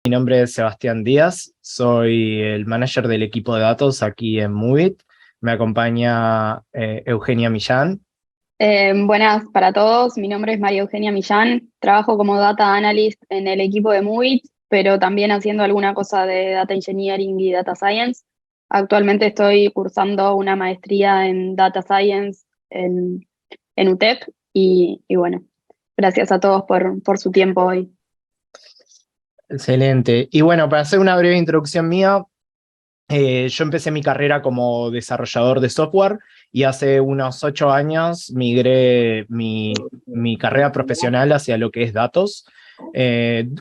mi nombre es Sebastián Díaz, soy el manager del equipo de datos aquí en Movit. Me acompaña Eugenia Millán. Buenas para todos, mi nombre es María Eugenia Millán, trabajo como Data Analyst en el equipo de Movit, pero también haciendo alguna cosa de Data Engineering y Data Science. Actualmente estoy cursando una maestría en Data Science en UTEP y bueno, gracias a todos por su tiempo hoy. Excelente. Y bueno, para hacer una breve introducción mía, yo empecé mi carrera como desarrollador de software y hace unos 8 años migré mi carrera profesional hacia lo que es datos.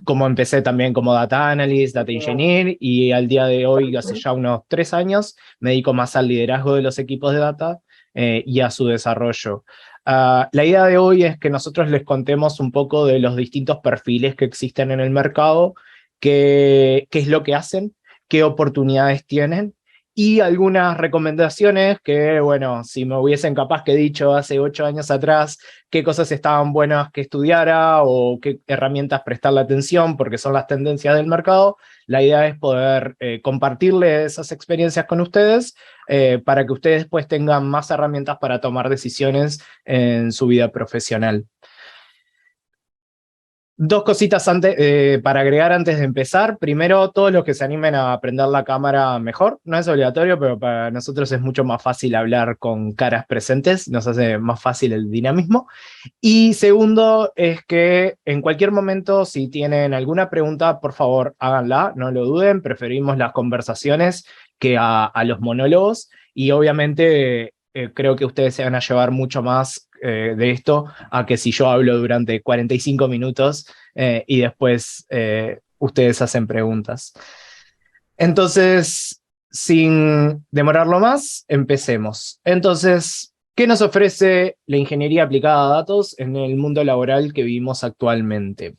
Como empecé también como data analyst, data engineer, y al día de hoy, hace ya unos 3 años, me dedico más al liderazgo de los equipos de data y a su desarrollo. La idea de hoy es que nosotros les contemos un poco de los distintos perfiles que existen en el mercado, qué es lo que hacen, qué oportunidades tienen y algunas recomendaciones que, bueno, si me hubiesen capaz que dicho hace 8 años atrás qué cosas estaban buenas que estudiara o qué herramientas prestarle atención porque son las tendencias del mercado, la idea es poder compartirles esas experiencias con ustedes para que ustedes después tengan más herramientas para tomar decisiones en su vida profesional. Dos cositas para agregar antes de empezar. Primero, todos los que se animen a prender la cámara mejor. No es obligatorio, pero para nosotros es mucho más fácil hablar con caras presentes. Nos hace más fácil el dinamismo. Y segundo, es que en cualquier momento, si tienen alguna pregunta, por favor, háganla. No lo duden. Preferimos las conversaciones que a los monólogos. Y obviamente creo que ustedes se van a llevar mucho más de esto a que si yo hablo durante 45 minutos y después ustedes hacen preguntas. Entonces, sin demorarlo más, empecemos. Entonces, ¿qué nos ofrece la ingeniería aplicada a datos en el mundo laboral que vivimos actualmente?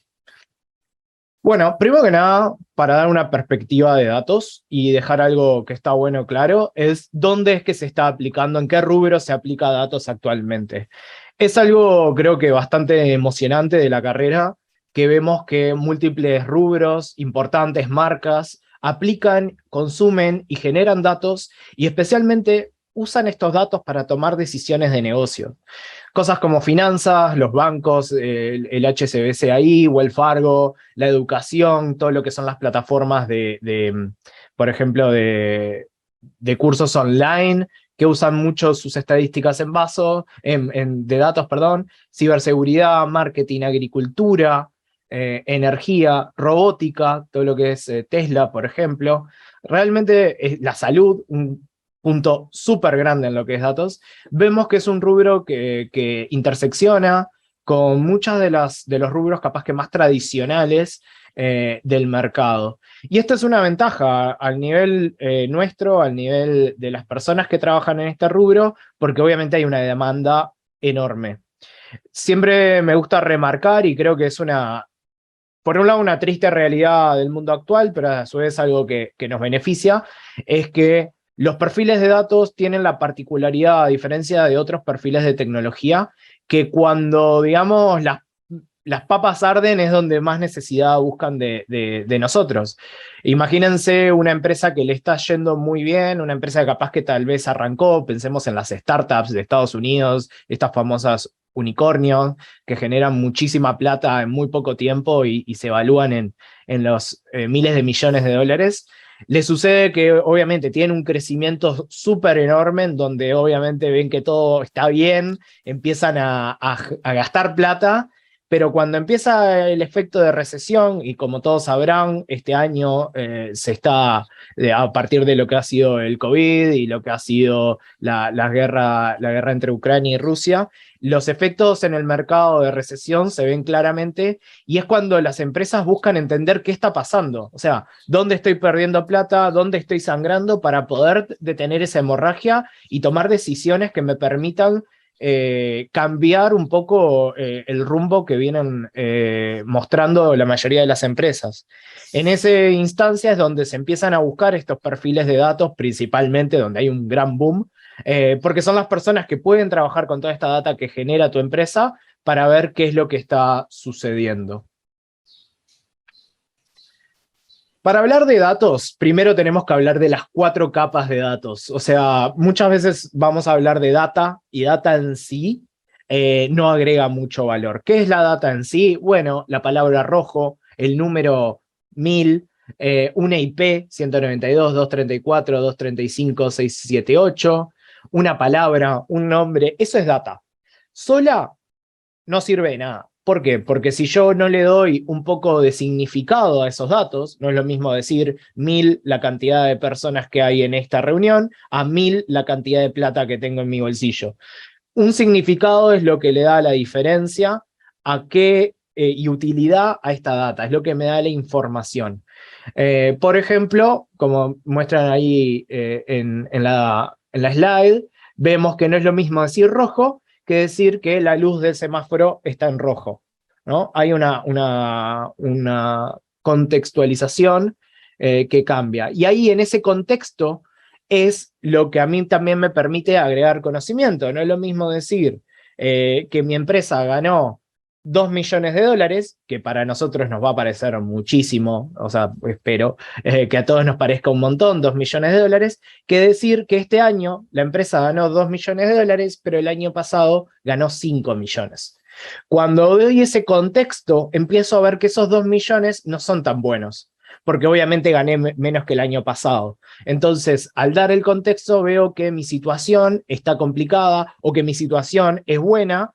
Bueno, primero que nada, para dar una perspectiva de datos y dejar algo que está bueno claro, es dónde es que se está aplicando, en qué rubro se aplica datos actualmente. Es algo, creo que bastante emocionante de la carrera, que vemos que múltiples rubros, importantes marcas, aplican, consumen y generan datos, y especialmente usan estos datos para tomar decisiones de negocio. Cosas como finanzas, los bancos, el HSBC ahí, Wells Fargo, la educación, todo lo que son las plataformas por ejemplo, de cursos online, que usan mucho sus estadísticas de datos, perdón, ciberseguridad, marketing, agricultura, energía, robótica, todo lo que es Tesla, por ejemplo. Realmente la salud, un punto súper grande en lo que es datos. Vemos que es un rubro que intersecciona con muchas de los rubros capaz que más tradicionales del mercado. Y esta es una ventaja al nivel nuestro, al nivel de las personas que trabajan en este rubro, porque obviamente hay una demanda enorme. Siempre me gusta remarcar, y creo que es por un lado, una triste realidad del mundo actual, pero a su vez algo que nos beneficia, es que los perfiles de datos tienen la particularidad, a diferencia de otros perfiles de tecnología, que cuando, digamos, las papas arden es donde más necesidad buscan de nosotros. Imagínense una empresa que le está yendo muy bien, una empresa capaz que tal vez arrancó, pensemos en las startups de Estados Unidos, estas famosas unicornios que generan muchísima plata en muy poco tiempo y se evalúan en los miles de millones de dólares. Le sucede que obviamente tienen un crecimiento súper enorme en donde obviamente ven que todo está bien, empiezan a gastar plata, pero cuando empieza el efecto de recesión, y como todos sabrán, este año a partir de lo que ha sido el COVID y lo que ha sido la guerra entre Ucrania y Rusia, los efectos en el mercado de recesión se ven claramente, y es cuando las empresas buscan entender qué está pasando. O sea, dónde estoy perdiendo plata, dónde estoy sangrando, para poder detener esa hemorragia y tomar decisiones que me permitan cambiar un poco el rumbo que vienen mostrando la mayoría de las empresas. En esa instancia es donde se empiezan a buscar estos perfiles de datos, principalmente donde hay un gran boom, porque son las personas que pueden trabajar con toda esta data que genera tu empresa para ver qué es lo que está sucediendo. Para hablar de datos, primero tenemos que hablar de las 4 capas de datos. O sea, muchas veces vamos a hablar de data y data en sí no agrega mucho valor. ¿Qué es la data en sí? Bueno, la palabra rojo, el número 1000, una IP 192.234.235.678, una palabra, un nombre, eso es data. Sola no sirve de nada. ¿Por qué? Porque si yo no le doy un poco de significado a esos datos, no es lo mismo decir 1000 la cantidad de personas que hay en esta reunión a 1000 la cantidad de plata que tengo en mi bolsillo. Un significado es lo que le da la diferencia a qué y utilidad a esta data, es lo que me da la información. Por ejemplo, como muestran ahí en la slide, vemos que no es lo mismo decir rojo que decir que la luz del semáforo está en rojo, ¿no? Hay una contextualización que cambia. Y ahí en ese contexto es lo que a mí también me permite agregar conocimiento. No es lo mismo decir que mi empresa ganó 2 millones de dólares, que para nosotros nos va a parecer muchísimo, o sea, espero que a todos nos parezca un montón, 2 millones de dólares, que decir que este año la empresa ganó 2 millones de dólares, pero el año pasado ganó 5 millones. Cuando doy ese contexto, empiezo a ver que esos 2 millones no son tan buenos, porque obviamente gané menos que el año pasado. Entonces, al dar el contexto, veo que mi situación está complicada o que mi situación es buena,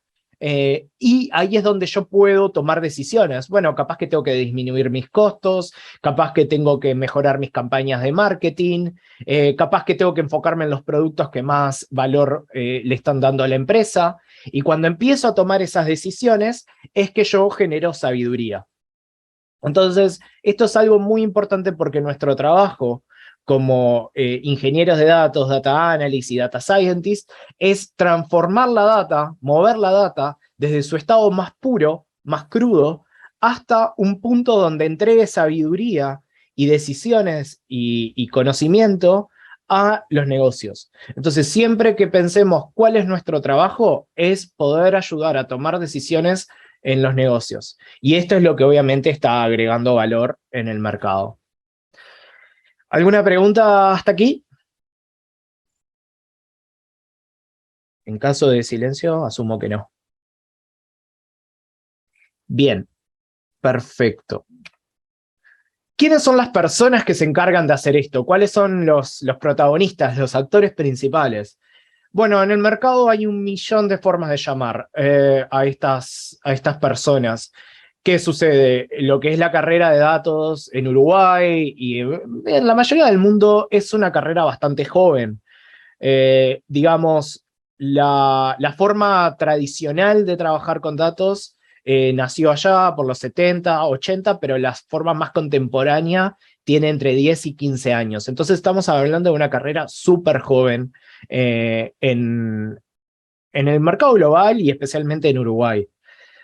y ahí es donde yo puedo tomar decisiones. Bueno, capaz que tengo que disminuir mis costos, capaz que tengo que mejorar mis campañas de marketing, capaz que tengo que enfocarme en los productos que más valor le están dando a la empresa. Y cuando empiezo a tomar esas decisiones, es que yo genero sabiduría. Entonces, esto es algo muy importante porque nuestro trabajo como ingenieros de datos, data analysts y data scientists es transformar la data, mover la data desde su estado más puro, más crudo, hasta un punto donde entregue sabiduría y decisiones y conocimiento a los negocios. Entonces, siempre que pensemos cuál es nuestro trabajo, es poder ayudar a tomar decisiones en los negocios. Y esto es lo que obviamente está agregando valor en el mercado. ¿Alguna pregunta hasta aquí? En caso de silencio, asumo que no. Bien, perfecto. ¿Quiénes son las personas que se encargan de hacer esto? ¿Cuáles son los protagonistas, los actores principales? Bueno, en el mercado hay 1.000.000 de formas de llamar a estas personas. ¿Qué sucede? Lo que es la carrera de datos en Uruguay y en la mayoría del mundo es una carrera bastante joven. Digamos, la forma tradicional de trabajar con datos nació allá por los 70, 80, pero la forma más contemporánea tiene entre 10 y 15 años. Entonces estamos hablando de una carrera súper joven en el mercado global y especialmente en Uruguay.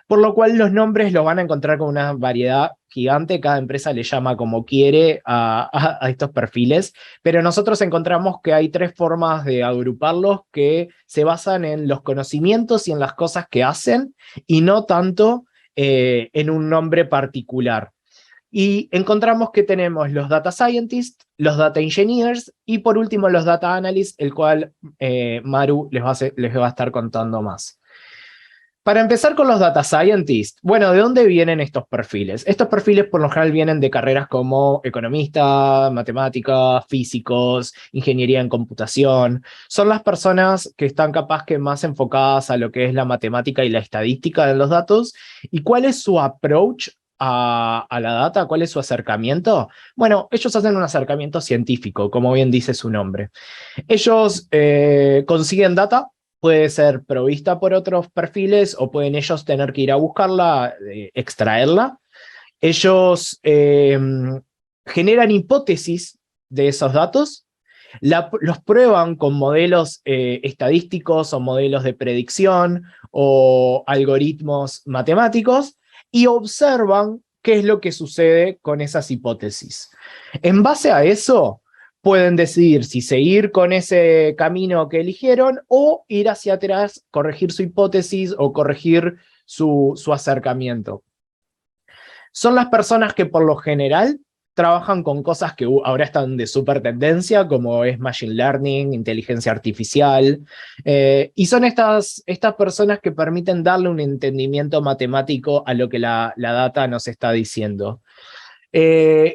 Por lo cual los nombres los van a encontrar con una variedad gigante, cada empresa le llama como quiere a estos perfiles, pero nosotros encontramos que hay 3 formas de agruparlos que se basan en los conocimientos y en las cosas que hacen, y no tanto en un nombre particular. Y encontramos que tenemos los data scientists, los data engineers y por último los data analysts, el cual Maru les va a estar contando más. Para empezar con los data scientists, bueno, ¿de dónde vienen estos perfiles? Estos perfiles por lo general vienen de carreras como economista, matemática, físicos, ingeniería en computación. Son las personas que están capaz que más enfocadas a lo que es la matemática y la estadística de los datos. ¿Y cuál es su approach a la data? ¿Cuál es su acercamiento? Bueno, ellos hacen un acercamiento científico, como bien dice su nombre. Ellos consiguen data, puede ser provista por otros perfiles o pueden ellos tener que ir a buscarla, extraerla. Ellos generan hipótesis de esos datos, los prueban con modelos estadísticos o modelos de predicción o algoritmos matemáticos y observan qué es lo que sucede con esas hipótesis. En base a eso, pueden decidir si seguir con ese camino que eligieron o ir hacia atrás, corregir su hipótesis o corregir su acercamiento. Son las personas que por lo general trabajan con cosas que ahora están de súper tendencia, como es Machine Learning, inteligencia artificial, y son estas personas que permiten darle un entendimiento matemático a lo que la data nos está diciendo.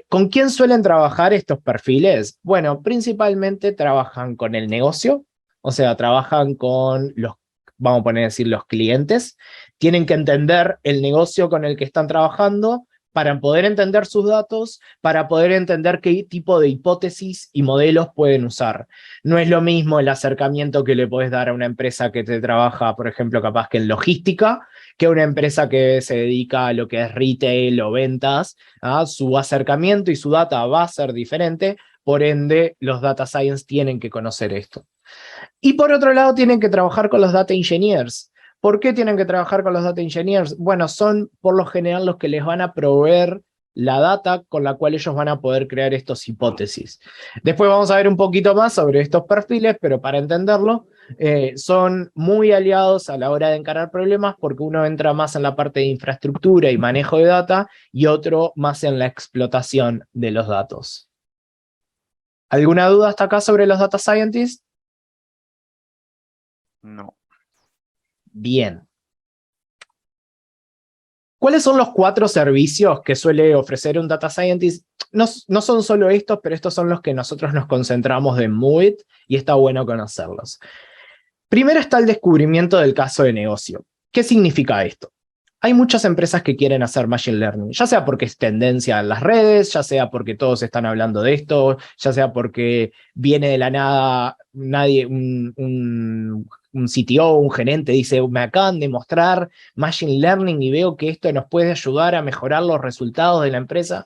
¿Con quién suelen trabajar estos perfiles? Bueno, principalmente trabajan con el negocio, o sea, trabajan con los, vamos a poner a decir, los clientes. Tienen que entender el negocio con el que están trabajando para poder entender sus datos, para poder entender qué tipo de hipótesis y modelos pueden usar. No es lo mismo el acercamiento que le podés dar a una empresa que te trabaja, por ejemplo, capaz que en logística, que una empresa que se dedica a lo que es retail o ventas. Su acercamiento y su data va a ser diferente, por ende los data science tienen que conocer esto. Y por otro lado tienen que trabajar con los data engineers. ¿Por qué tienen que trabajar con los data engineers? Bueno, son por lo general los que les van a proveer la data con la cual ellos van a poder crear estas hipótesis. Después vamos a ver un poquito más sobre estos perfiles, pero para entenderlo, son muy aliados a la hora de encarar problemas porque uno entra más en la parte de infraestructura y manejo de data y otro más en la explotación de los datos. ¿Alguna duda hasta acá sobre los data scientists? No. Bien. ¿Cuáles son los 4 servicios que suele ofrecer un data scientist? No son solo estos, pero estos son los que nosotros nos concentramos de Moveit y está bueno conocerlos. Primero está el descubrimiento del caso de negocio. ¿Qué significa esto? Hay muchas empresas que quieren hacer Machine Learning, ya sea porque es tendencia en las redes, ya sea porque todos están hablando de esto, ya sea porque viene de la nada un CTO, un gerente, dice, me acaban de mostrar Machine Learning y veo que esto nos puede ayudar a mejorar los resultados de la empresa.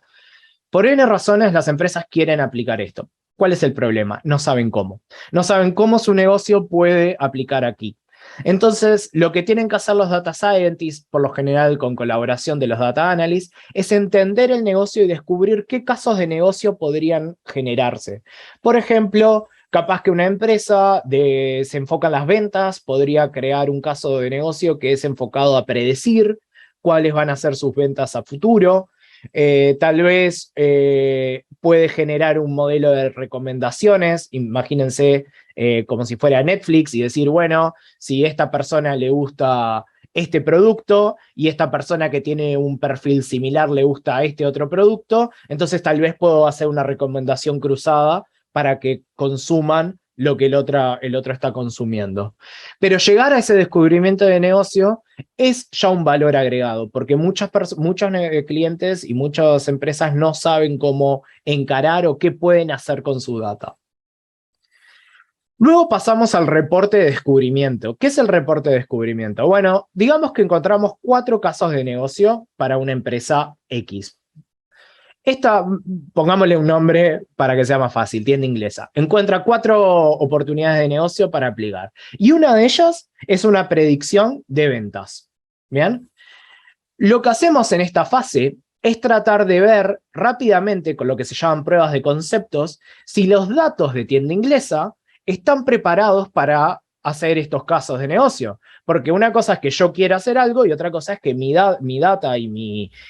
Por N razones las empresas quieren aplicar esto. ¿Cuál es el problema? No saben cómo. No saben cómo su negocio puede aplicar aquí. Entonces, lo que tienen que hacer los data scientists, por lo general con colaboración de los data analysts, es entender el negocio y descubrir qué casos de negocio podrían generarse. Por ejemplo, capaz que una empresa se enfoca en las ventas, podría crear un caso de negocio que es enfocado a predecir cuáles van a ser sus ventas a futuro. Tal vez puede generar un modelo de recomendaciones, imagínense como si fuera Netflix y decir, bueno, si a esta persona le gusta este producto y esta persona que tiene un perfil similar le gusta este otro producto, entonces tal vez puedo hacer una recomendación cruzada para que consuman lo que el otro está consumiendo. Pero llegar a ese descubrimiento de negocio es ya un valor agregado, porque muchos clientes y muchas empresas no saben cómo encarar o qué pueden hacer con su data. Luego pasamos al reporte de descubrimiento. ¿Qué es el reporte de descubrimiento? Bueno, digamos que encontramos 4 casos de negocio para una empresa X. Esta, pongámosle un nombre para que sea más fácil, tienda inglesa. Encuentra 4 oportunidades de negocio para aplicar. Y una de ellas es una predicción de ventas. ¿Bien? Lo que hacemos en esta fase es tratar de ver rápidamente, con lo que se llaman pruebas de conceptos, si los datos de tienda inglesa están preparados para hacer estos casos de negocio. Porque una cosa es que yo quiera hacer algo y otra cosa es que mi data y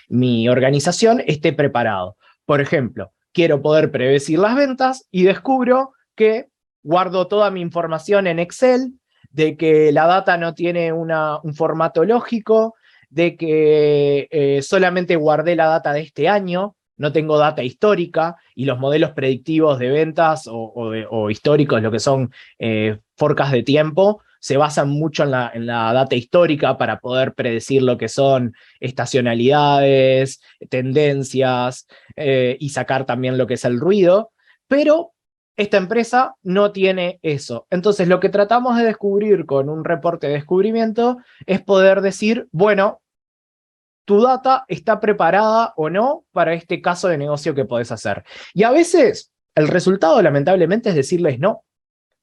mi organización esté preparado. Por ejemplo, quiero poder predecir las ventas y descubro que guardo toda mi información en Excel, de que la data no tiene un formato lógico, de que solamente guardé la data de este año, no tengo data histórica, y los modelos predictivos de ventas o históricos, lo que son forecast de tiempo, se basan mucho en la data histórica para poder predecir lo que son estacionalidades, tendencias, y sacar también lo que es el ruido, pero esta empresa no tiene eso. Entonces, lo que tratamos de descubrir con un reporte de descubrimiento es poder decir, bueno, tu data está preparada o no para este caso de negocio que podés hacer. Y a veces el resultado, lamentablemente, es decirles no,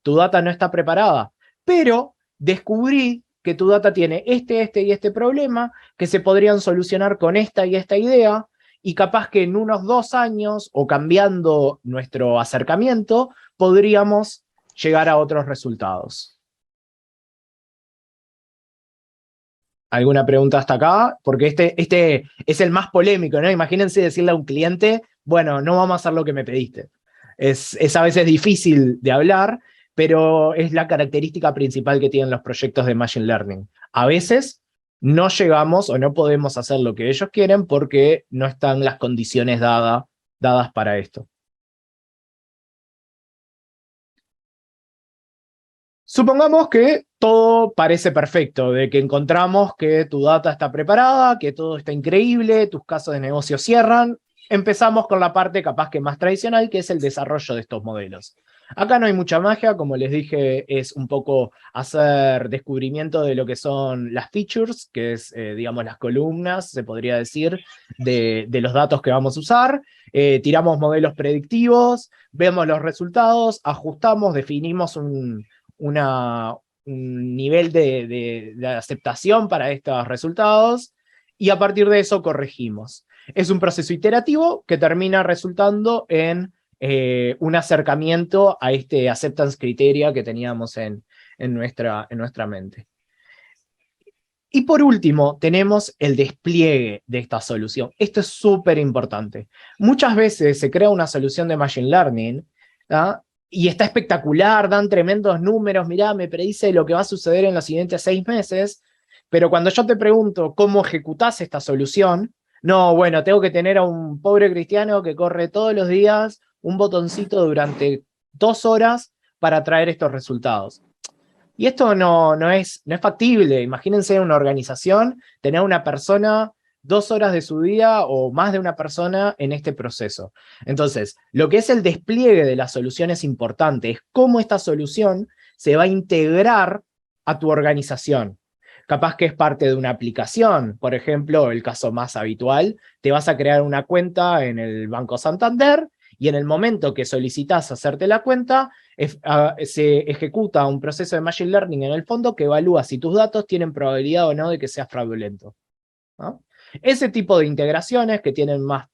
tu data no está preparada, pero descubrí que tu data tiene este y este problema, que se podrían solucionar con esta y esta idea, y capaz que en unos 2 años, o cambiando nuestro acercamiento, podríamos llegar a otros resultados. ¿Alguna pregunta hasta acá? Porque este es el más polémico, ¿no? Imagínense decirle a un cliente, bueno, no vamos a hacer lo que me pediste. Es a veces difícil de hablar, pero es la característica principal que tienen los proyectos de Machine Learning. A veces no llegamos o no podemos hacer lo que ellos quieren porque no están las condiciones dadas para esto. Supongamos que todo parece perfecto, de que encontramos que tu data está preparada, que todo está increíble, tus casos de negocio cierran. Empezamos con la parte capaz que más tradicional, que es el desarrollo de estos modelos. Acá no hay mucha magia, como les dije, es un poco hacer descubrimiento de lo que son las features, que es, digamos, las columnas, se podría decir, de los datos que vamos a usar. Tiramos modelos predictivos, vemos los resultados, ajustamos, definimos un nivel de aceptación para estos resultados, y a partir de eso corregimos. Es un proceso iterativo que termina resultando en un acercamiento a este acceptance criteria que teníamos en nuestra mente. Y por último, tenemos el despliegue de esta solución. Esto es súper importante. Muchas veces se crea una solución de Machine Learning, ¿ah? Y está espectacular, dan tremendos números, mirá, me predice lo que va a suceder en los siguientes 6 meses, pero cuando yo te pregunto cómo ejecutás esta solución, no, bueno, tengo que tener a un pobre cristiano que corre todos los días un botoncito durante 2 horas para traer estos resultados. Y esto no es factible. Imagínense una organización, tener una persona 2 horas de su día o más de una persona en este proceso. Entonces, lo que es el despliegue de la solución es importante, es cómo esta solución se va a integrar a tu organización. Capaz que es parte de una aplicación, por ejemplo, el caso más habitual, te vas a crear una cuenta en el Banco Santander y en el momento que solicitas hacerte la cuenta, se ejecuta un proceso de Machine Learning en el fondo que evalúa si tus datos tienen probabilidad o no de que sea fraudulento, ¿no? Ese tipo de integraciones que tienen más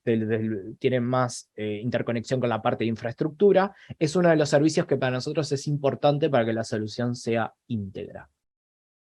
interconexión con la parte de infraestructura es uno de los servicios que para nosotros es importante para que la solución sea íntegra.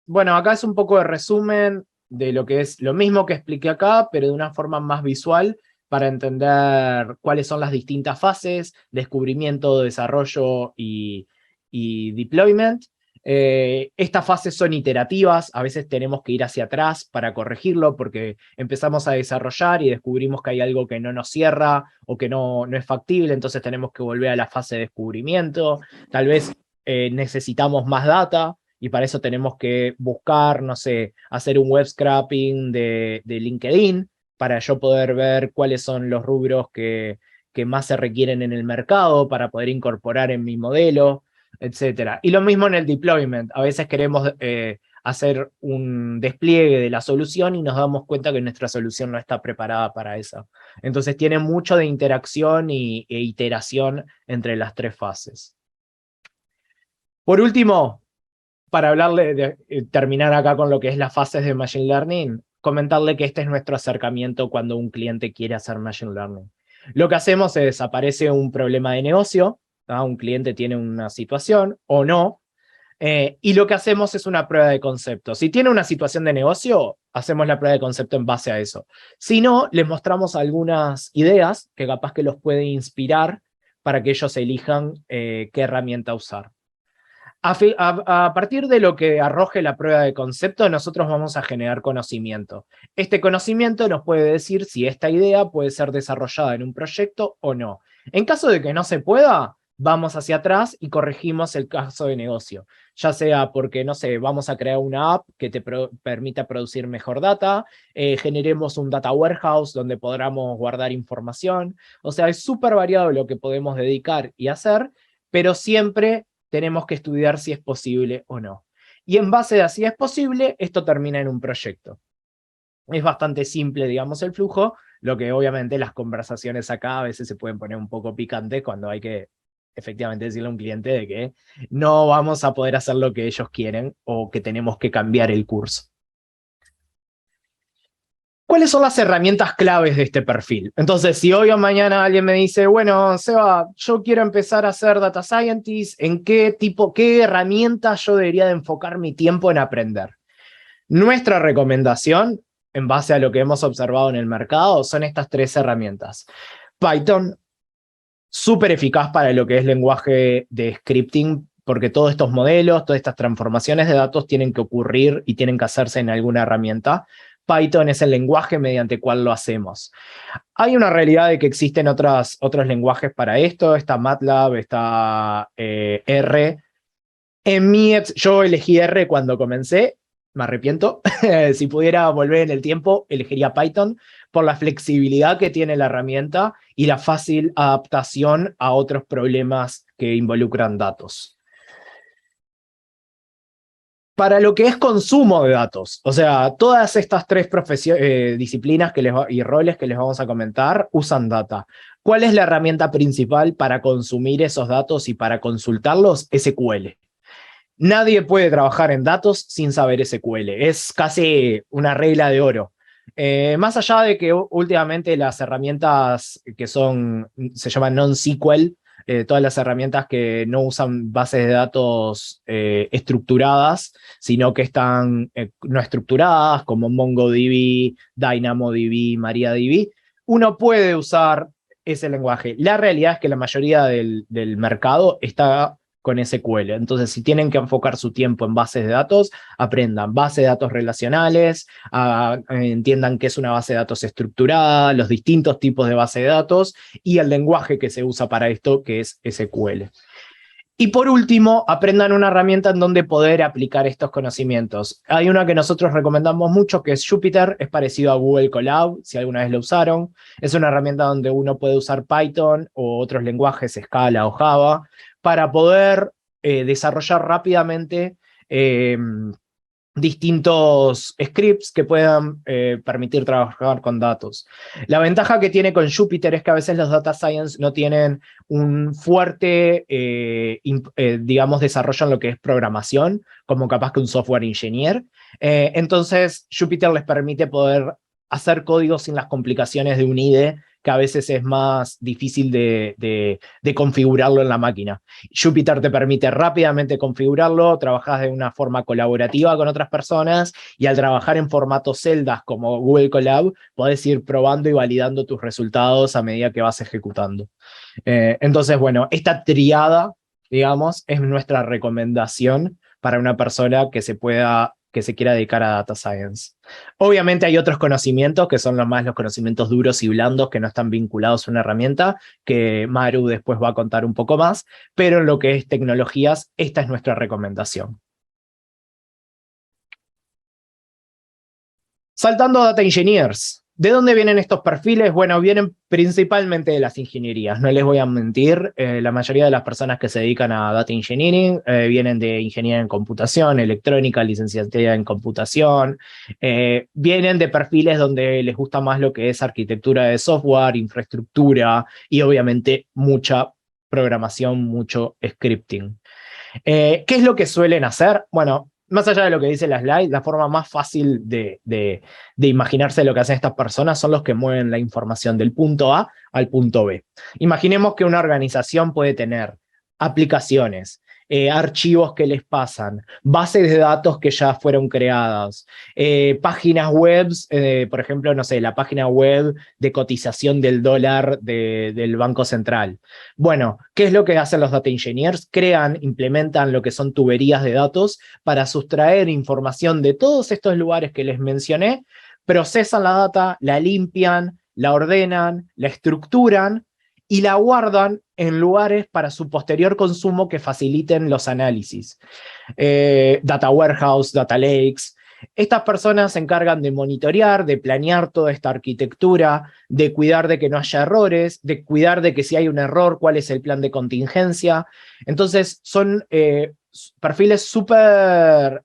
Bueno, acá es un poco de resumen de lo que es lo mismo que expliqué acá, pero de una forma más visual para entender cuáles son las distintas fases: descubrimiento, desarrollo y deployment. Estas fases son iterativas, a veces tenemos que ir hacia atrás para corregirlo porque empezamos a desarrollar y descubrimos que hay algo que no nos cierra o que no es factible, entonces tenemos que volver a la fase de descubrimiento. Tal vez necesitamos más data y para eso tenemos que buscar, no sé, hacer un web scraping de LinkedIn para yo poder ver cuáles son los rubros que más se requieren en el mercado para poder incorporar en mi modelo, etc. Y lo mismo en el deployment. A veces queremos hacer un despliegue de la solución y nos damos cuenta que nuestra solución no está preparada para eso. Entonces tiene mucho de interacción e iteración entre las 3 fases. Por último, para hablarle terminar acá con lo que es las fases de Machine Learning, comentarle que este es nuestro acercamiento cuando un cliente quiere hacer Machine Learning. Lo que hacemos es, aparece un problema de negocio, ¿no? Un cliente tiene una situación o no, y lo que hacemos es una prueba de concepto. Si tiene una situación de negocio, hacemos la prueba de concepto en base a eso. Si no, les mostramos algunas ideas que capaz que los puede inspirar para que ellos elijan qué herramienta usar. A partir de lo que arroje la prueba de concepto, nosotros vamos a generar conocimiento. Este conocimiento nos puede decir si esta idea puede ser desarrollada en un proyecto o no. En caso de que no se pueda, vamos hacia atrás y corregimos el caso de negocio. Ya sea porque, no sé, vamos a crear una app que te permita producir mejor data, generemos un data warehouse donde podamos guardar información. O sea, es súper variado lo que podemos dedicar y hacer, pero siempre tenemos que estudiar si es posible o no. Y en base a si es posible, esto termina en un proyecto. Es bastante simple, digamos, el flujo, lo que obviamente las conversaciones acá a veces se pueden poner un poco picantes cuando hay que efectivamente decirle a un cliente de que no vamos a poder hacer lo que ellos quieren o que tenemos que cambiar el curso. ¿Cuáles son las herramientas claves de este perfil? Entonces, si hoy o mañana alguien me dice, bueno, Seba, yo quiero empezar a ser data scientist, ¿en qué herramientas yo debería de enfocar mi tiempo en aprender? Nuestra recomendación, en base a lo que hemos observado en el mercado, son estas 3 herramientas. Python, súper eficaz para lo que es lenguaje de scripting, porque todos estos modelos, todas estas transformaciones de datos tienen que ocurrir y tienen que hacerse en alguna herramienta. Python es el lenguaje mediante el cual lo hacemos. Hay una realidad de que existen otros lenguajes para esto. Está MATLAB, está R. Yo elegí R cuando comencé, me arrepiento. Si pudiera volver en el tiempo, elegiría Python por la flexibilidad que tiene la herramienta y la fácil adaptación a otros problemas que involucran datos. Para lo que es consumo de datos, o sea, todas estas tres disciplinas y roles que les vamos a comentar usan data. ¿Cuál es la herramienta principal para consumir esos datos y para consultarlos? SQL. Nadie puede trabajar en datos sin saber SQL. Es casi una regla de oro. Más allá de que últimamente las herramientas que se llaman non-SQL, todas las herramientas que no usan bases de datos estructuradas, sino que están no estructuradas, como MongoDB, DynamoDB, MariaDB, uno puede usar ese lenguaje. La realidad es que la mayoría del mercado está con SQL. Entonces, si tienen que enfocar su tiempo en bases de datos, aprendan bases de datos relacionales, entiendan qué es una base de datos estructurada, los distintos tipos de base de datos y el lenguaje que se usa para esto, que es SQL. Y por último, aprendan una herramienta en donde poder aplicar estos conocimientos. Hay una que nosotros recomendamos mucho, que es Jupyter, es parecido a Google Colab, si alguna vez lo usaron. Es una herramienta donde uno puede usar Python o otros lenguajes, Scala o Java, para poder desarrollar rápidamente distintos scripts que puedan permitir trabajar con datos. La ventaja que tiene con Jupyter es que a veces los data science no tienen un fuerte, digamos, desarrollo en lo que es programación, como capaz que un software engineer. Entonces, Jupyter les permite poder hacer código sin las complicaciones de un IDE, que a veces es más difícil de configurarlo en la máquina. Jupyter te permite rápidamente configurarlo, trabajas de una forma colaborativa con otras personas y al trabajar en formatos celdas como Google Colab, podés ir probando y validando tus resultados a medida que vas ejecutando. Entonces, bueno, esta triada, digamos, es nuestra recomendación para una persona que se quiera dedicar a Data Science. Obviamente hay otros conocimientos que son los conocimientos duros y blandos que no están vinculados a una herramienta, que Maru después va a contar un poco más, pero en lo que es tecnologías, esta es nuestra recomendación. Saltando a Data Engineers. ¿De dónde vienen estos perfiles? Bueno, vienen principalmente de las ingenierías, no les voy a mentir. La mayoría de las personas que se dedican a Data Engineering vienen de ingeniería en computación, electrónica, licenciatura en computación. Vienen de perfiles donde les gusta más lo que es arquitectura de software, infraestructura y obviamente mucha programación, mucho scripting. ¿Qué es lo que suelen hacer? Bueno, más allá de lo que dice la slide, la forma más fácil de imaginarse lo que hacen estas personas son los que mueven la información del punto A al punto B. Imaginemos que una organización puede tener aplicaciones, archivos que les pasan, bases de datos que ya fueron creadas, páginas web, por ejemplo, no sé, la página web de cotización del dólar del Banco Central. Bueno, ¿qué es lo que hacen los data engineers? Implementan lo que son tuberías de datos para sustraer información de todos estos lugares que les mencioné, procesan la data, la limpian, la ordenan, la estructuran y la guardan en lugares para su posterior consumo que faciliten los análisis. Data warehouse, data lakes. Estas personas se encargan de monitorear, de planear toda esta arquitectura, de cuidar de que no haya errores, de cuidar de que si hay un error, cuál es el plan de contingencia. Entonces son perfiles súper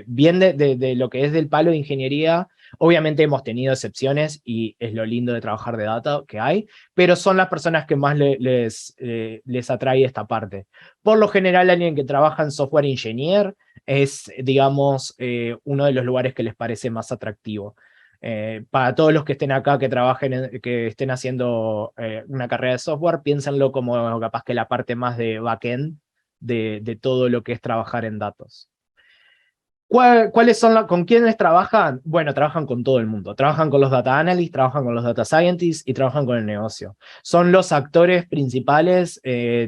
bien de lo que es del palo de ingeniería. Obviamente hemos tenido excepciones y es lo lindo de trabajar de data que hay, pero son las personas que más les atrae esta parte. Por lo general, alguien que trabaja en software engineer es, digamos, uno de los lugares que les parece más atractivo. Para todos los que estén acá, que estén haciendo una carrera de software, piénsenlo como capaz que la parte más de backend de todo lo que es trabajar en datos. ¿Cuáles son con quiénes trabajan? Bueno, trabajan con todo el mundo. Trabajan con los data analysts, trabajan con los data scientists y trabajan con el negocio. Son los actores principales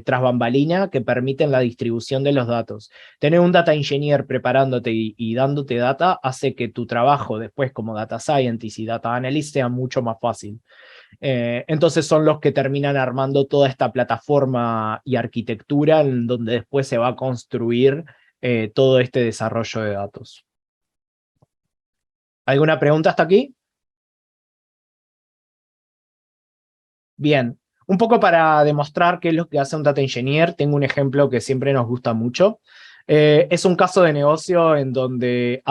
tras bambalina que permiten la distribución de los datos. Tener un data engineer preparándote y dándote data hace que tu trabajo después como data scientist y data analyst sea mucho más fácil. Entonces son los que terminan armando toda esta plataforma y arquitectura en donde después se va a construir todo este desarrollo de datos. ¿Alguna pregunta hasta aquí? Bien, un poco para demostrar qué es lo que hace un data engineer, tengo un ejemplo que siempre nos gusta mucho. Es un caso de negocio en donde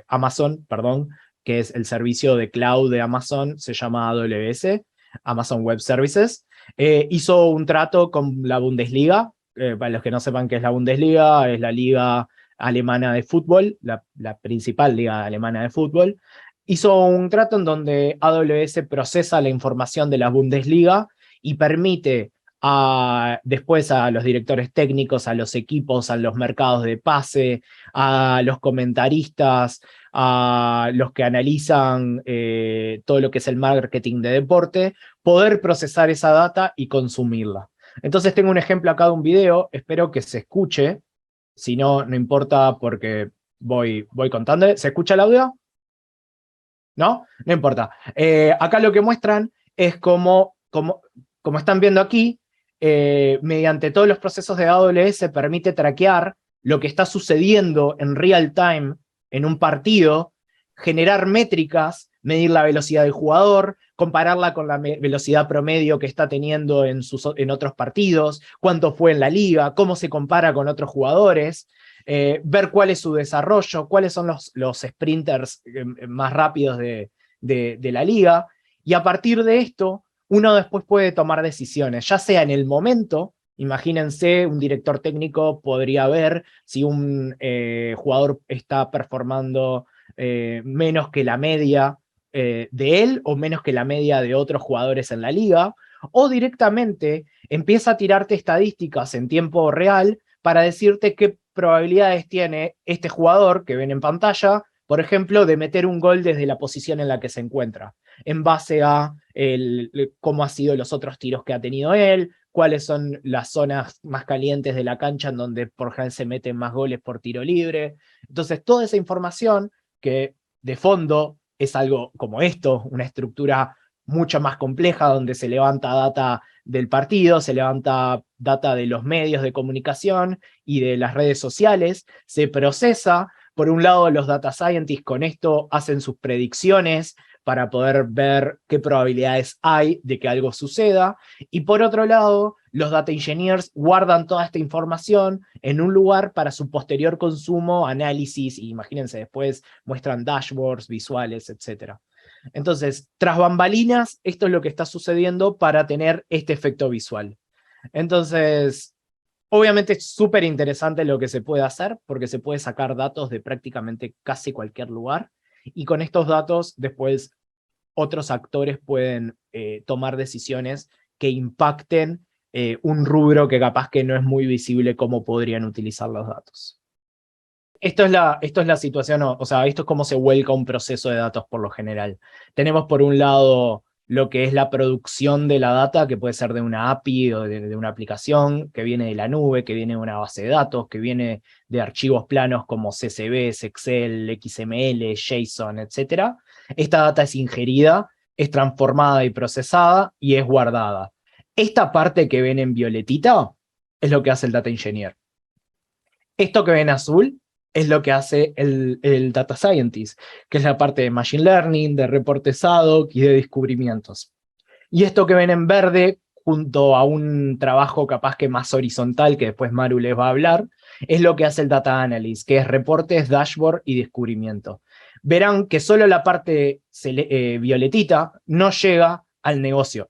Amazon, perdón, que es el servicio de cloud de Amazon, se llama AWS, Amazon Web Services, hizo un trato con la Bundesliga. Para los que no sepan qué es la liga alemana de fútbol, la principal liga alemana de fútbol. Hizo un trato en donde AWS procesa la información de la Bundesliga y permite después a los directores técnicos, a los equipos, a los mercados de pase, a los comentaristas, a los que analizan todo lo que es el marketing de deporte, poder procesar esa data y consumirla. Entonces tengo un ejemplo acá de un video, espero que se escuche, si no, no importa porque voy contando. ¿Se escucha el audio? ¿No? No importa. Acá lo que muestran es como están viendo aquí, mediante todos los procesos de AWS permite traquear lo que está sucediendo en real time en un partido, generar métricas, medir la velocidad del jugador, compararla con la velocidad promedio que está teniendo en otros partidos, cuánto fue en la liga, cómo se compara con otros jugadores, ver cuál es su desarrollo, cuáles son los sprinters más rápidos de la liga, y a partir de esto, uno después puede tomar decisiones, ya sea en el momento. Imagínense, un director técnico podría ver si un jugador está performando menos que la media de él o menos que la media de otros jugadores en la liga, o directamente empieza a tirarte estadísticas en tiempo real para decirte qué probabilidades tiene este jugador que ven en pantalla, por ejemplo, de meter un gol desde la posición en la que se encuentra, en base a cómo han sido los otros tiros que ha tenido él, cuáles son las zonas más calientes de la cancha en donde por ejemplo se meten más goles por tiro libre. Entonces, toda esa información que de fondo es algo como esto, una estructura mucho más compleja donde se levanta data del partido, se levanta data de los medios de comunicación y de las redes sociales, se procesa. Por un lado, los data scientists con esto hacen sus predicciones para poder ver qué probabilidades hay de que algo suceda. Y por otro lado, los data engineers guardan toda esta información en un lugar para su posterior consumo, análisis, y imagínense, después muestran dashboards, visuales, etc. Entonces, tras bambalinas, esto es lo que está sucediendo para tener este efecto visual. Entonces, obviamente es súper interesante lo que se puede hacer, porque se puede sacar datos de prácticamente casi cualquier lugar, y con estos datos después otros actores pueden tomar decisiones que impacten un rubro que capaz que no es muy visible cómo podrían utilizar los datos. Esto es la situación, o sea, esto es cómo se vuelca un proceso de datos por lo general. Tenemos por un lado lo que es la producción de la data, que puede ser de una API o de una aplicación, que viene de la nube, que viene de una base de datos, que viene de archivos planos como CSV, Excel, XML, JSON, etc. Esta data es ingerida, es transformada y procesada y es guardada. Esta parte que ven en violetita es lo que hace el Data Engineer. Esto que ven azul es lo que hace el Data Scientist, que es la parte de Machine Learning, de reportes ad hoc y de descubrimientos. Y esto que ven en verde, junto a un trabajo capaz que más horizontal, que después Maru les va a hablar, es lo que hace el Data Analyst, que es reportes, dashboard y descubrimiento. Verán que solo la parte violetita no llega al negocio.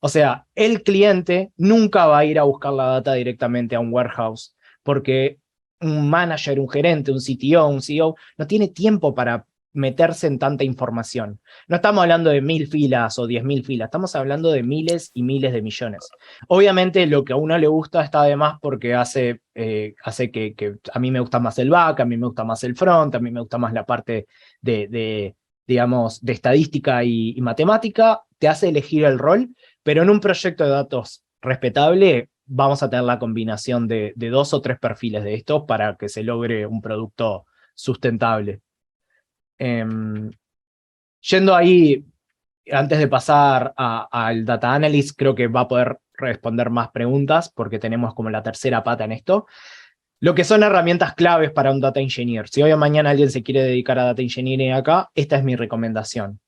O sea, el cliente nunca va a ir a buscar la data directamente a un warehouse, porque un manager, un gerente, un CTO, un CEO, no tiene tiempo para meterse en tanta información. No estamos hablando de 1000 filas o 10.000 filas, estamos hablando de miles y miles de millones. Obviamente lo que a uno le gusta está de más porque hace que a mí me gusta más el back, a mí me gusta más el front, a mí me gusta más la parte digamos, de estadística y matemática, te hace elegir el rol, pero en un proyecto de datos respetable vamos a tener la combinación de 2 o 3 perfiles de estos para que se logre un producto sustentable. Yendo ahí, antes de pasar al Data Analyst, creo que va a poder responder más preguntas, porque tenemos como la tercera pata en esto. Lo que son herramientas claves para un Data Engineer. Si hoy o mañana alguien se quiere dedicar a Data Engineering acá, esta es mi recomendación.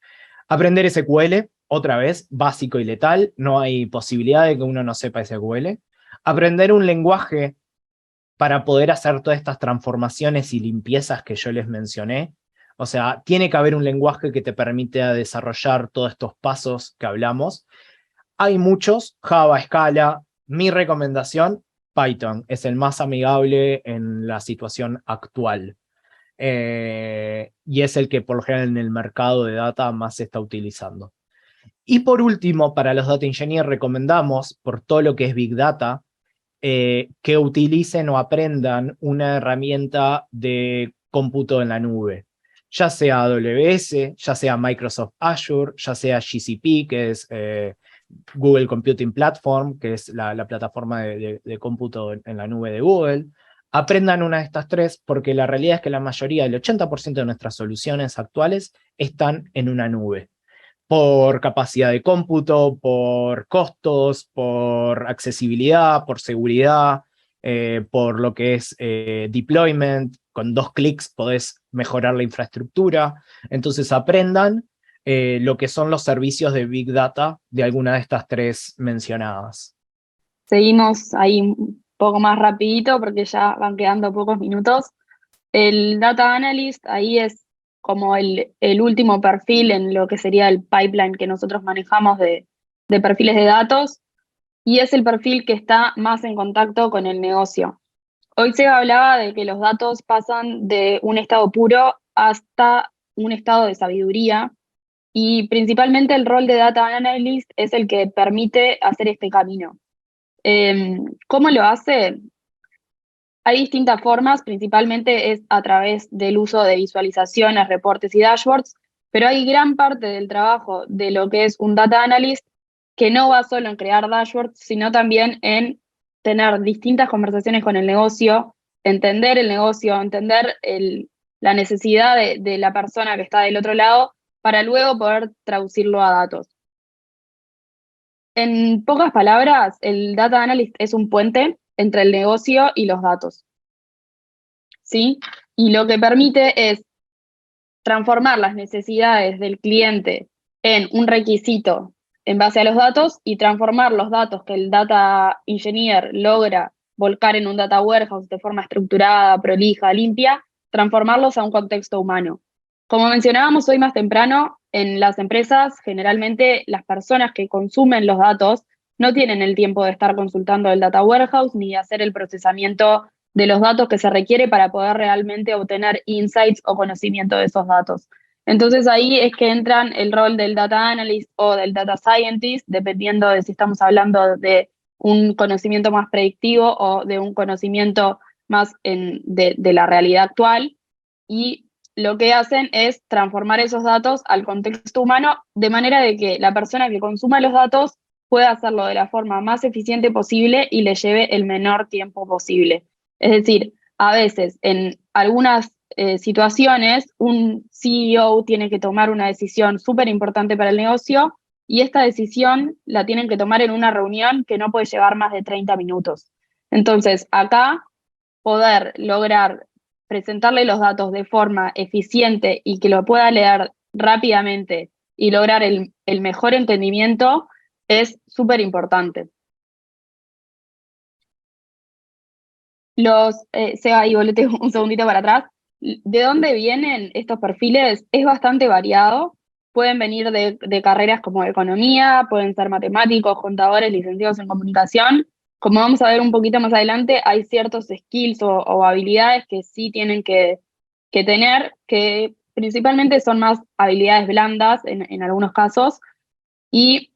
Aprender SQL, otra vez, básico y letal. No hay posibilidad de que uno no sepa SQL. Aprender un lenguaje para poder hacer todas estas transformaciones y limpiezas que yo les mencioné. O sea, tiene que haber un lenguaje que te permita desarrollar todos estos pasos que hablamos. Hay muchos, Java, Scala. Mi recomendación, Python, es el más amigable en la situación actual. Y es el que por lo general en el mercado de data más se está utilizando. Y por último, para los Data Engineers recomendamos, por todo lo que es Big Data, que utilicen o aprendan una herramienta de cómputo en la nube, ya sea AWS, ya sea Microsoft Azure, ya sea GCP, que es Google Computing Platform, que es la plataforma de cómputo en la nube de Google. Aprendan una de estas tres, porque la realidad es que la mayoría, el 80% de nuestras soluciones actuales están en una nube. Por capacidad de cómputo, por costos, por accesibilidad, por seguridad, por lo que es deployment. Con 2 clics podés mejorar la infraestructura. Entonces aprendan lo que son los servicios de Big Data de alguna de estas 3 mencionadas. Seguimos ahí un poco más rapidito porque ya van quedando pocos minutos. El Data Analyst ahí es como el último perfil en lo que sería el pipeline que nosotros manejamos de perfiles de datos, y es el perfil que está más en contacto con el negocio. Hoy se hablaba de que los datos pasan de un estado puro hasta un estado de sabiduría, y principalmente el rol de Data Analyst es el que permite hacer este camino. ¿Cómo lo hace? Hay distintas formas, principalmente es a través del uso de visualizaciones, reportes y dashboards, pero hay gran parte del trabajo de lo que es un data analyst que no va solo en crear dashboards, sino también en tener distintas conversaciones con el negocio, entender el negocio, entender la necesidad de la persona que está del otro lado, para luego poder traducirlo a datos. En pocas palabras, el data analyst es un puente entre el negocio y los datos, ¿sí? Y lo que permite es transformar las necesidades del cliente en un requisito en base a los datos, y transformar los datos que el data engineer logra volcar en un data warehouse de forma estructurada, prolija, limpia, transformarlos a un contexto humano. Como mencionábamos hoy más temprano, en las empresas generalmente las personas que consumen los datos no tienen el tiempo de estar consultando el data warehouse ni de hacer el procesamiento de los datos que se requiere para poder realmente obtener insights o conocimiento de esos datos. Entonces ahí es que entran el rol del data analyst o del data scientist, dependiendo de si estamos hablando de un conocimiento más predictivo o de un conocimiento más de la realidad actual. Y lo que hacen es transformar esos datos al contexto humano, de manera de que la persona que consuma los datos pueda hacerlo de la forma más eficiente posible y le lleve el menor tiempo posible. Es decir, a veces en algunas situaciones un CEO tiene que tomar una decisión súper importante para el negocio, y esta decisión la tienen que tomar en una reunión que no puede llevar más de 30 minutos. Entonces, acá poder lograr presentarle los datos de forma eficiente y que lo pueda leer rápidamente y lograr el mejor entendimiento es súper importante. Seba, y volvete un segundito para atrás. ¿De dónde vienen estos perfiles? Es bastante variado. Pueden venir de carreras como economía, pueden ser matemáticos, contadores, licenciados en comunicación. Como vamos a ver un poquito más adelante, hay ciertos skills o habilidades que sí tienen que tener, que principalmente son más habilidades blandas en algunos casos, y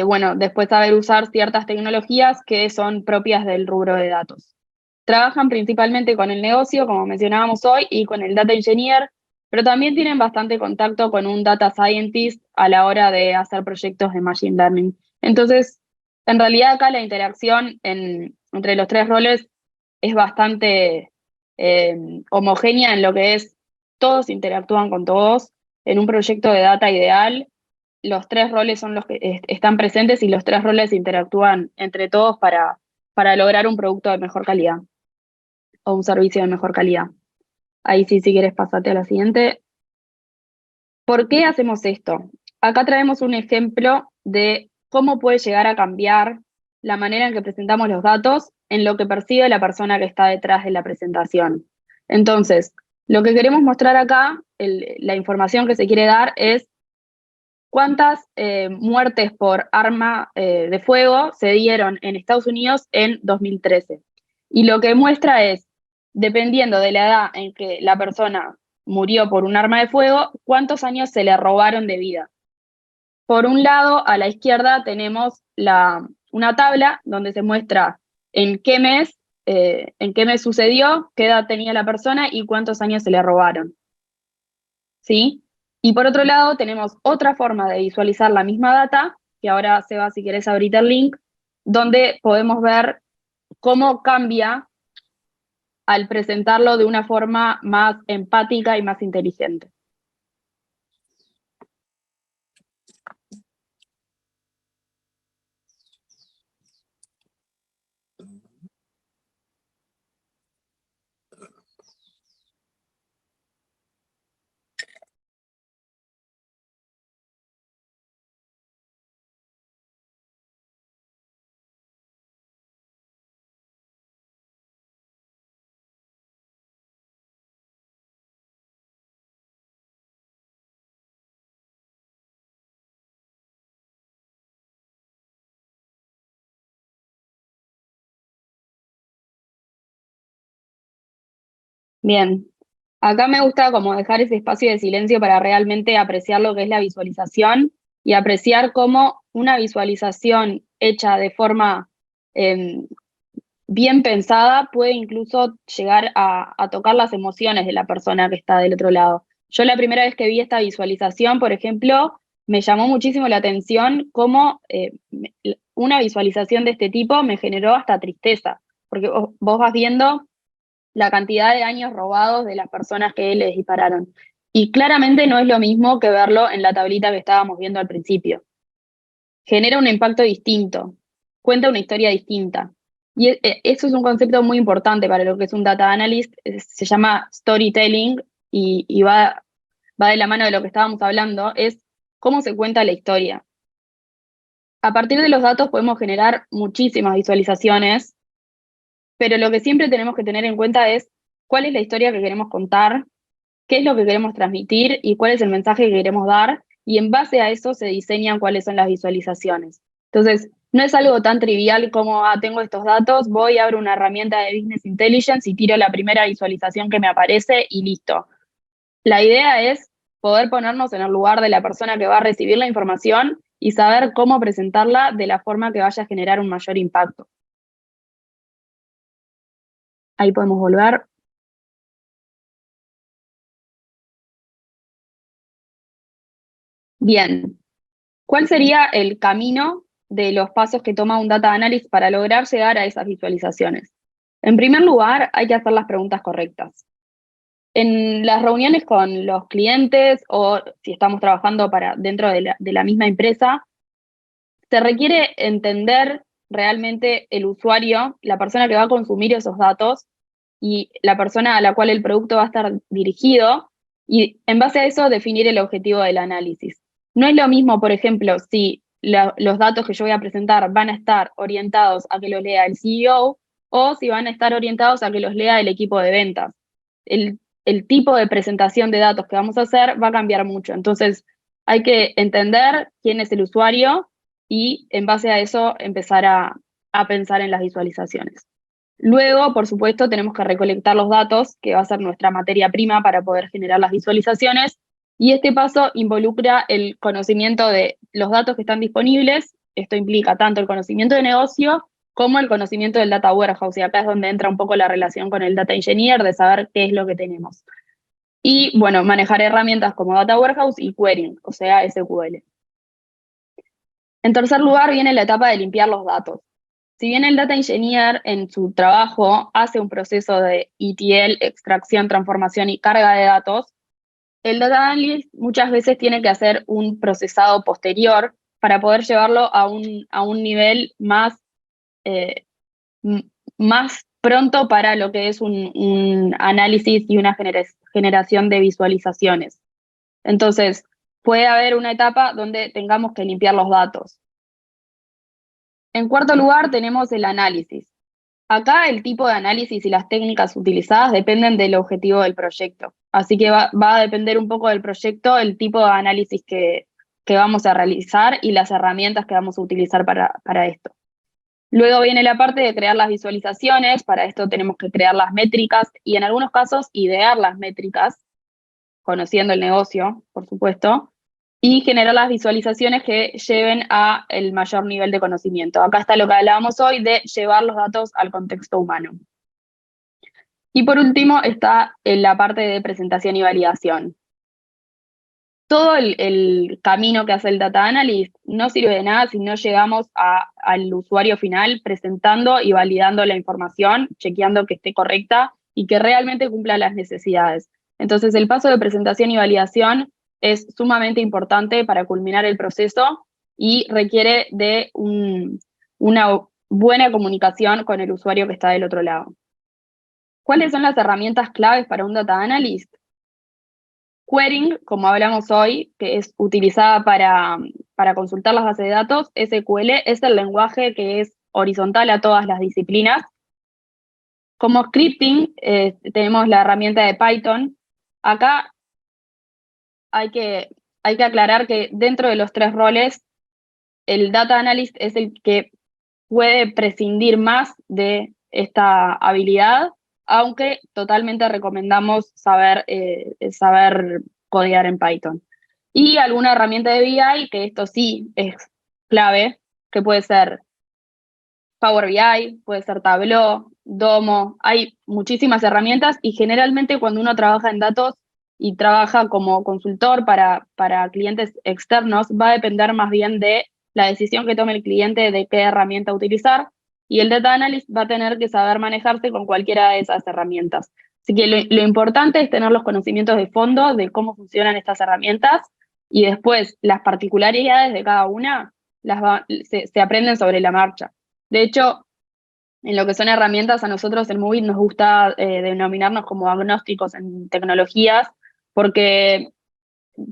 bueno, después saber usar ciertas tecnologías que son propias del rubro de datos. Trabajan principalmente con el negocio, como mencionábamos hoy, y con el data engineer, pero también tienen bastante contacto con un data scientist a la hora de hacer proyectos de machine learning. Entonces, en realidad acá la interacción entre los tres roles es bastante homogénea en lo que es todos interactúan con todos. En un proyecto de data ideal, los tres roles son los que están presentes y los tres roles interactúan entre todos para lograr un producto de mejor calidad o un servicio de mejor calidad. Ahí sí, si quieres, pasate a la siguiente. ¿Por qué hacemos esto? Acá traemos un ejemplo de cómo puede llegar a cambiar la manera en que presentamos los datos en lo que percibe la persona que está detrás de la presentación. Entonces, lo que queremos mostrar acá, la información que se quiere dar es cuántas muertes por arma de fuego se dieron en Estados Unidos en 2013. Y lo que muestra es, dependiendo de la edad en que la persona murió por un arma de fuego, cuántos años se le robaron de vida. Por un lado, a la izquierda tenemos una tabla donde se muestra en qué mes sucedió, qué edad tenía la persona y cuántos años se le robaron. ¿Sí? Y por otro lado, tenemos otra forma de visualizar la misma data, que ahora, Seba, si querés abrir el link, donde podemos ver cómo cambia al presentarlo de una forma más empática y más inteligente. Bien, acá me gusta como dejar ese espacio de silencio para realmente apreciar lo que es la visualización y apreciar cómo una visualización hecha de forma bien pensada puede incluso llegar a tocar las emociones de la persona que está del otro lado. Yo la primera vez que vi esta visualización, por ejemplo, me llamó muchísimo la atención cómo una visualización de este tipo me generó hasta tristeza, porque vos vas viendo la cantidad de años robados de las personas que les dispararon. Y claramente no es lo mismo que verlo en la tablita que estábamos viendo al principio. Genera un impacto distinto, cuenta una historia distinta. Y eso es un concepto muy importante para lo que es un data analyst, se llama storytelling y va de la mano de lo que estábamos hablando, es cómo se cuenta la historia. A partir de los datos podemos generar muchísimas visualizaciones, pero lo que siempre tenemos que tener en cuenta es cuál es la historia que queremos contar, qué es lo que queremos transmitir y cuál es el mensaje que queremos dar, y en base a eso se diseñan cuáles son las visualizaciones. Entonces, no es algo tan trivial como, tengo estos datos, voy, abro una herramienta de Business Intelligence y tiro la primera visualización que me aparece y listo. La idea es poder ponernos en el lugar de la persona que va a recibir la información y saber cómo presentarla de la forma que vaya a generar un mayor impacto. Ahí podemos volver. Bien, ¿cuál sería el camino de los pasos que toma un data analyst para lograr llegar a esas visualizaciones? En primer lugar, hay que hacer las preguntas correctas. En las reuniones con los clientes o si estamos trabajando dentro de la misma empresa, se requiere entender realmente el usuario, la persona que va a consumir esos datos y la persona a la cual el producto va a estar dirigido, y en base a eso definir el objetivo del análisis. No es lo mismo, por ejemplo, si los datos que yo voy a presentar van a estar orientados a que los lea el CEO o si van a estar orientados a que los lea el equipo de ventas. El tipo de presentación de datos que vamos a hacer va a cambiar mucho. Entonces, hay que entender quién es el usuario y en base a eso empezar a pensar en las visualizaciones. Luego, por supuesto, tenemos que recolectar los datos, que va a ser nuestra materia prima para poder generar las visualizaciones, y este paso involucra el conocimiento de los datos que están disponibles. Esto implica tanto el conocimiento de negocio como el conocimiento del data warehouse, y acá es donde entra un poco la relación con el data engineer, de saber qué es lo que tenemos. Y bueno, manejar herramientas como data warehouse y querying, o sea, SQL. En tercer lugar viene la etapa de limpiar los datos. Si bien el data engineer en su trabajo hace un proceso de ETL, extracción, transformación y carga de datos, el data analyst muchas veces tiene que hacer un procesado posterior para poder llevarlo a un nivel más, más pronto para lo que es un análisis y una generación de visualizaciones. Entonces, puede haber una etapa donde tengamos que limpiar los datos. En cuarto lugar, tenemos el análisis. Acá el tipo de análisis y las técnicas utilizadas dependen del objetivo del proyecto. Así que va a depender un poco del proyecto, el tipo de análisis que vamos a realizar y las herramientas que vamos a utilizar para esto. Luego viene la parte de crear las visualizaciones. Para esto tenemos que crear las métricas y en algunos casos idear las métricas, conociendo el negocio, por supuesto, y generar las visualizaciones que lleven a el mayor nivel de conocimiento. Acá está lo que hablábamos hoy de llevar los datos al contexto humano. Y por último está en la parte de presentación y validación. Todo el camino que hace el data analyst no sirve de nada si no llegamos al usuario final presentando y validando la información, chequeando que esté correcta y que realmente cumpla las necesidades. Entonces, el paso de presentación y validación es sumamente importante para culminar el proceso y requiere de una buena comunicación con el usuario que está del otro lado. ¿Cuáles son las herramientas claves para un data analyst? Querying, como hablamos hoy, que es utilizada para consultar las bases de datos. SQL es el lenguaje que es horizontal a todas las disciplinas. Como scripting, tenemos la herramienta de Python. Acá hay que aclarar que dentro de los tres roles, el data analyst es el que puede prescindir más de esta habilidad, aunque totalmente recomendamos saber codear en Python. Y alguna herramienta de BI, que esto sí es clave, que puede ser Power BI, puede ser Tableau, Domo. Hay muchísimas herramientas y generalmente cuando uno trabaja en datos y trabaja como consultor para clientes externos, va a depender más bien de la decisión que tome el cliente de qué herramienta utilizar, y el data analyst va a tener que saber manejarse con cualquiera de esas herramientas. Así que lo importante es tener los conocimientos de fondo de cómo funcionan estas herramientas, y después las particularidades de cada una se aprenden sobre la marcha. De hecho, en lo que son herramientas, a nosotros en Movit nos gusta denominarnos como agnósticos en tecnologías, porque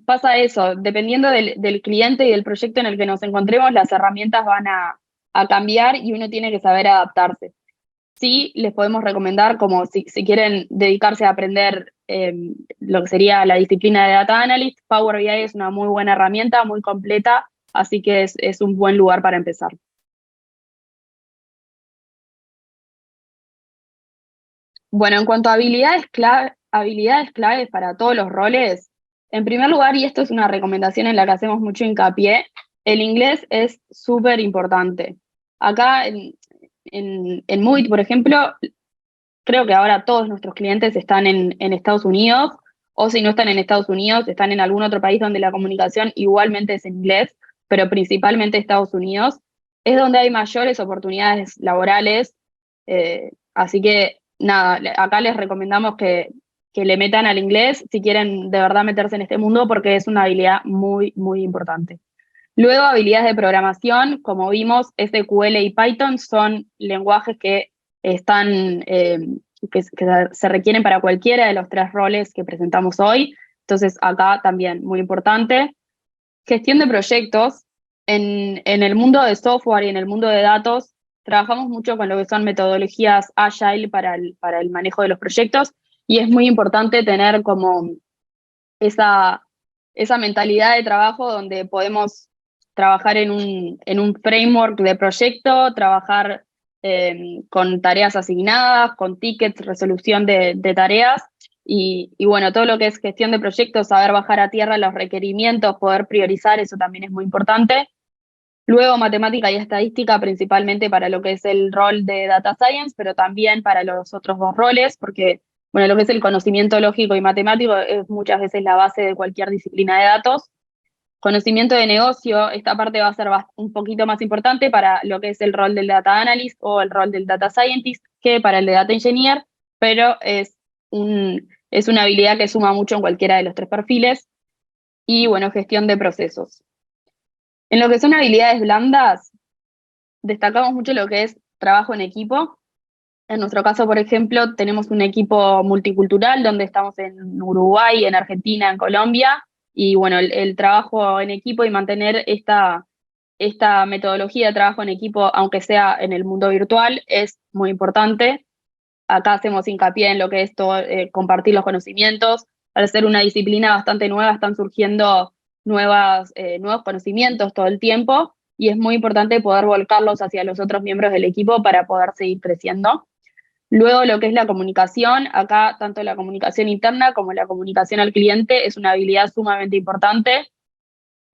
pasa eso, dependiendo del cliente y del proyecto en el que nos encontremos, las herramientas van a cambiar y uno tiene que saber adaptarse. Sí, les podemos recomendar, como si quieren dedicarse a aprender lo que sería la disciplina de Data Analyst, Power BI es una muy buena herramienta, muy completa, así que es un buen lugar para empezar. Bueno, en cuanto a habilidades claves para todos los roles, en primer lugar, y esto es una recomendación en la que hacemos mucho hincapié, el inglés es súper importante. Acá en Movit, por ejemplo, creo que ahora todos nuestros clientes están en Estados Unidos, o si no están en Estados Unidos, están en algún otro país donde la comunicación igualmente es en inglés, pero principalmente Estados Unidos. Es donde hay mayores oportunidades laborales, así que nada, acá les recomendamos que le metan al inglés si quieren de verdad meterse en este mundo, porque es una habilidad muy, muy importante. Luego, habilidades de programación, como vimos, SQL y Python son lenguajes que están, que se requieren para cualquiera de los tres roles que presentamos hoy. Entonces, acá también muy importante. Gestión de proyectos. En el mundo de software y en el mundo de datos, trabajamos mucho con lo que son metodologías agile para el manejo de los proyectos, y es muy importante tener como esa mentalidad de trabajo donde podemos trabajar en un framework de proyecto, trabajar con tareas asignadas, con tickets, resolución de tareas, y bueno, todo lo que es gestión de proyectos, saber bajar a tierra los requerimientos, poder priorizar, eso también es muy importante. Luego matemática y estadística, principalmente para lo que es el rol de data science, pero también para los otros dos roles, porque bueno, lo que es el conocimiento lógico y matemático es muchas veces la base de cualquier disciplina de datos. Conocimiento de negocio, esta parte va a ser un poquito más importante para lo que es el rol del data analyst o el rol del data scientist que para el de data engineer, pero es una habilidad que suma mucho en cualquiera de los tres perfiles. Y bueno, gestión de procesos. En lo que son habilidades blandas, destacamos mucho lo que es trabajo en equipo. En nuestro caso, por ejemplo, tenemos un equipo multicultural donde estamos en Uruguay, en Argentina, en Colombia, y bueno, el trabajo en equipo y mantener esta metodología de trabajo en equipo, aunque sea en el mundo virtual, es muy importante. Acá hacemos hincapié en lo que es todo, compartir los conocimientos. Al ser una disciplina bastante nueva, están surgiendo nuevos conocimientos todo el tiempo y es muy importante poder volcarlos hacia los otros miembros del equipo para poder seguir creciendo. Luego, lo que es la comunicación, acá tanto la comunicación interna como la comunicación al cliente es una habilidad sumamente importante.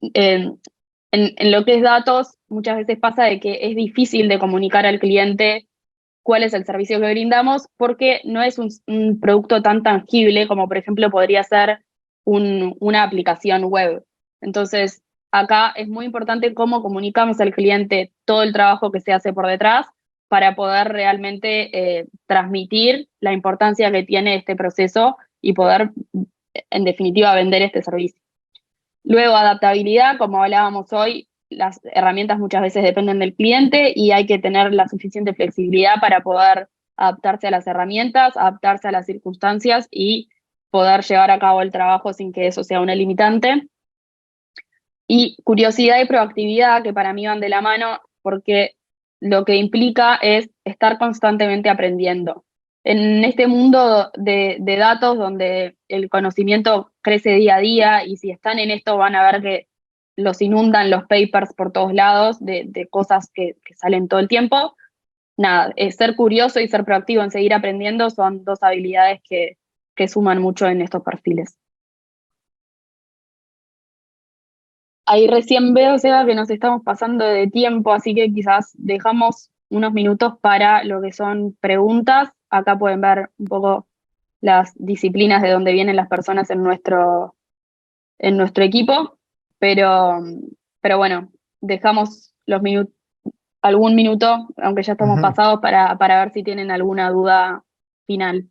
En lo que es datos, muchas veces pasa de que es difícil de comunicar al cliente cuál es el servicio que brindamos porque no es un producto tan tangible como, por ejemplo, podría ser una aplicación web. Entonces, acá es muy importante cómo comunicamos al cliente todo el trabajo que se hace por detrás para poder realmente transmitir la importancia que tiene este proceso y poder, en definitiva, vender este servicio. Luego, adaptabilidad, como hablábamos hoy, las herramientas muchas veces dependen del cliente y hay que tener la suficiente flexibilidad para poder adaptarse a las herramientas, adaptarse a las circunstancias y poder llevar a cabo el trabajo sin que eso sea una limitante. Y curiosidad y proactividad, que para mí van de la mano, porque lo que implica es estar constantemente aprendiendo. En este mundo de datos donde el conocimiento crece día a día y si están en esto van a ver que los inundan los papers por todos lados de cosas que salen todo el tiempo. Nada, ser curioso y ser proactivo en seguir aprendiendo son dos habilidades que suman mucho en estos perfiles. Ahí recién veo, Seba, que nos estamos pasando de tiempo, así que quizás dejamos unos minutos para lo que son preguntas. Acá pueden ver un poco las disciplinas de donde vienen las personas en nuestro equipo, pero bueno, dejamos algún minuto, aunque ya estamos Ujú. pasados, para ver si tienen alguna duda final.